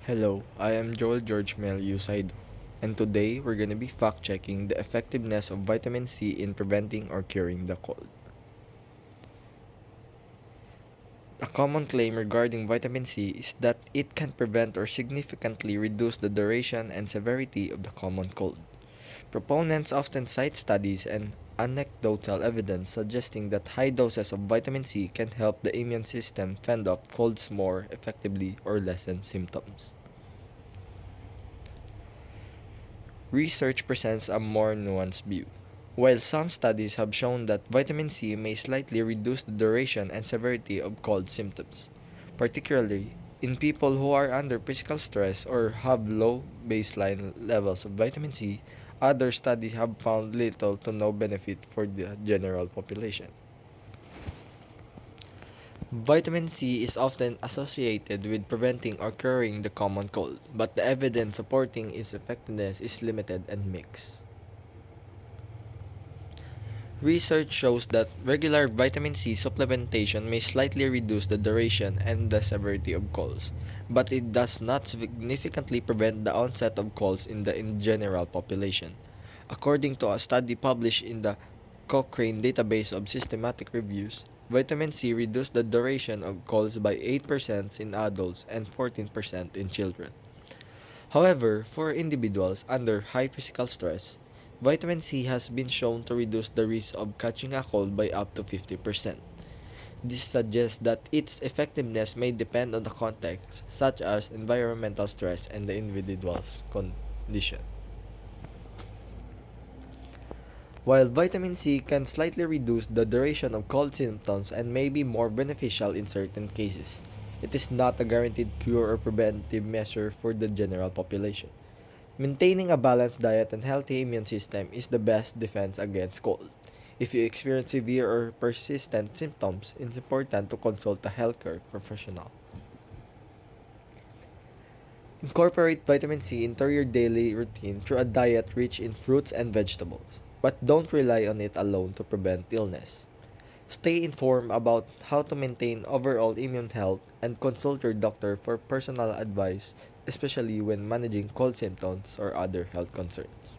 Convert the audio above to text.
Hello, I am Joel George Mel Usaido, and today we're going to be fact checking the effectiveness of vitamin C in preventing or curing the cold. A common claim regarding vitamin C is that it can prevent or significantly reduce the duration and severity of the common cold. Proponents often cite studies and anecdotal evidence suggesting that high doses of vitamin C can help the immune system fend off colds more effectively or lessen symptoms. Research presents a more nuanced view. While some studies have shown that vitamin C may slightly reduce the duration and severity of cold symptoms, particularly in people who are under physical stress or have low baseline levels of vitamin C, other studies have found little to no benefit for the general population. Vitamin C is often associated with preventing or curing the common cold, but the evidence supporting its effectiveness is limited and mixed. Research shows that regular vitamin C supplementation may slightly reduce the duration and the severity of colds, but it does not significantly prevent the onset of colds in general population. According to a study published in the Cochrane Database of Systematic Reviews, vitamin C reduced the duration of colds by 8% in adults and 14% in children. However, for individuals under high physical stress, vitamin C has been shown to reduce the risk of catching a cold by up to 50%. This suggests that its effectiveness may depend on the context, such as environmental stress and the individual's condition. While vitamin C can slightly reduce the duration of cold symptoms and may be more beneficial in certain cases, it is not a guaranteed cure or preventive measure for the general population. Maintaining a balanced diet and healthy immune system is the best defense against cold. If you experience severe or persistent symptoms, it's important to consult a healthcare professional. Incorporate vitamin C into your daily routine through a diet rich in fruits and vegetables, but don't rely on it alone to prevent illness. Stay informed about how to maintain overall immune health and consult your doctor for personal advice, especially when managing cold symptoms or other health concerns.